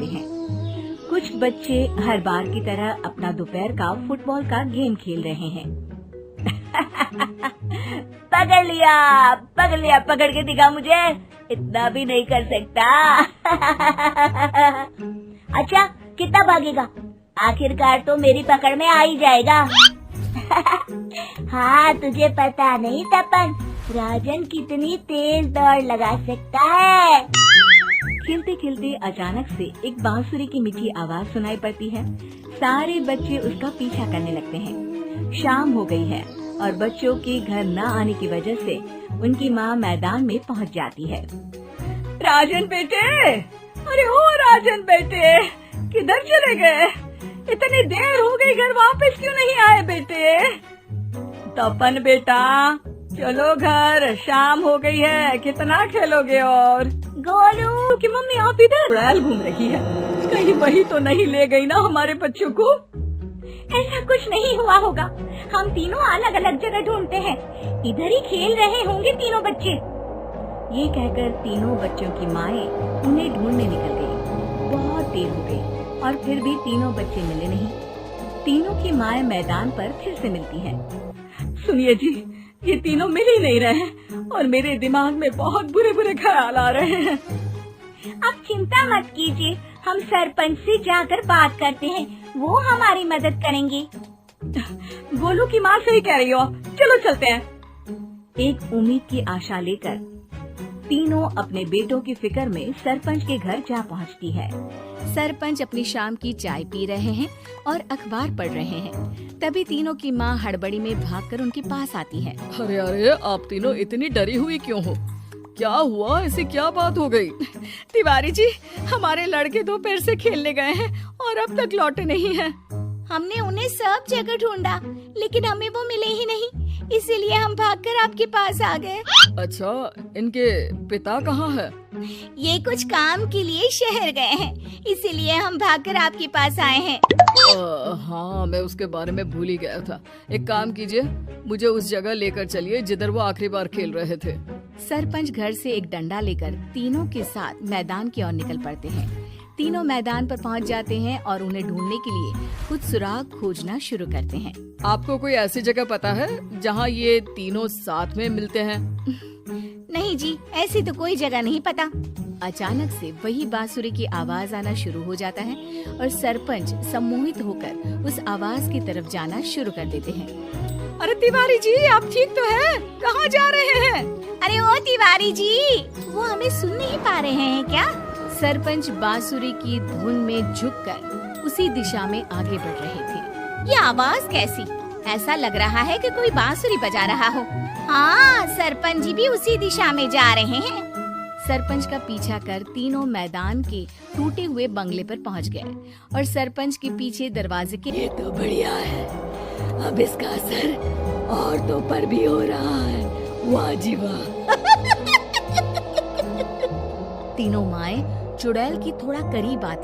करते हैं। कुछ बच्चे हर बार की तरह अपना दोपहर का फुटबॉल का गेम खेल रहे हैं। पकड़ लिया, पकड़ के दिखा मुझे, इतना भी नहीं कर सकता। अच्छा, कितना भागेगा? आखिरकार तो मेरी पकड़ में आ ही जाएगा। हाँ, तुझे पता नहीं तपन, राजन कितनी तेज दौड़ लगा सकता है। खेलते खेलते अचानक से एक बांसुरी की मीठी आवाज सुनाई पड़ती है। सारे बच्चे उसका पीछा करने लगते हैं। शाम हो गई है और बच्चों के घर न आने की वजह से उनकी माँ मैदान में पहुँच जाती है। राजन बेटे, अरे ओ राजन बेटे, किधर चले गए? इतनी देर हो गई, घर वापस क्यों नहीं आए बेटे? तपन बेटा, चलो घर, शाम हो गई है, कितना खेलोगे? और गोलू की मम्मी आप इधर चुड़ैल घूम रही है, कहीं वही तो नहीं ले गई ना हमारे बच्चों को? ऐसा कुछ नहीं हुआ होगा, हम तीनों अलग अलग जगह ढूंढते हैं, इधर ही खेल रहे होंगे तीनों बच्चे। ये कहकर तीनों बच्चों की माएं उन्हें ढूंढने निकल गयी। बहुत देर हो गई और फिर भी तीनों बच्चे मिले नहीं। तीनों की माएं मैदान पर फिर से मिलती हैं। सुनिए जी, ये तीनों मिल ही नहीं रहे और मेरे दिमाग में बहुत बुरे बुरे ख्याल आ रहे हैं। अब चिंता मत कीजिए, हम सरपंच से जाकर बात करते हैं, वो हमारी मदद करेंगे। गोलू की माँ सही कह रही हो, चलो चलते हैं। एक उम्मीद की आशा लेकर तीनों अपने बेटों की फिक्र में सरपंच के घर जा पहुंचती है। सरपंच अपनी शाम की चाय पी रहे हैं और अखबार पढ़ रहे हैं। तभी तीनों की माँ हड़बड़ी में भागकर उनके पास आती है। अरे अरे, आप तीनों इतनी डरी हुई क्यों हो? क्या हुआ? ऐसी क्या बात हो गई? तिवारी जी, हमारे लड़के दोपहर से खेलने गए हैं और अब तक लौटे नहीं हैं। हमने उन्हें सब जगह ढूंढा, लेकिन हमें वो मिले ही नहीं, इसीलिए हम भागकर आपके पास आ गए। अच्छा, इनके पिता कहाँ है? ये कुछ काम के लिए शहर गए हैं, इसीलिए हम भागकर आपके पास आए हैं। हाँ, मैं उसके बारे में भूल ही गया था। एक काम कीजिए, मुझे उस जगह लेकर चलिए जिधर वो आखिरी बार खेल रहे थे। सरपंच घर से एक डंडा लेकर तीनों के साथ मैदान की ओर निकल पड़ते हैं। तीनों मैदान पर पहुंच जाते हैं और उन्हें ढूंढने के लिए खुद सुराग खोजना शुरू करते हैं। आपको कोई ऐसी जगह पता है जहां ये तीनों साथ में मिलते हैं? नहीं जी, ऐसी तो कोई जगह नहीं पता। अचानक से वही बांसुरी की आवाज आना शुरू हो जाता है और सरपंच सम्मोहित होकर उस आवाज की तरफ जाना शुरू कर देते हैं। अरे तिवारी जी, आप ठीक तो हैं? कहाँ जा रहे हैं? अरे ओ तिवारी जी, वो हमें सुन नहीं पा रहे हैं क्या? सरपंच बांसुरी की धुन में झुककर उसी दिशा में आगे बढ़ रहे थे। ये आवाज कैसी? ऐसा लग रहा है कि कोई बांसुरी बजा रहा हो। हाँ, सरपंच जी भी उसी दिशा में जा रहे हैं। सरपंच का पीछा कर तीनों मैदान के टूटे हुए बंगले पर पहुंच गए और सरपंच के पीछे दरवाजे के ये तो बढ़िया है, अब इसका असर औरतों पर भी हो रहा है। वाह जी वाह। तीनों माएं चुड़ैल की थोड़ा करीब आती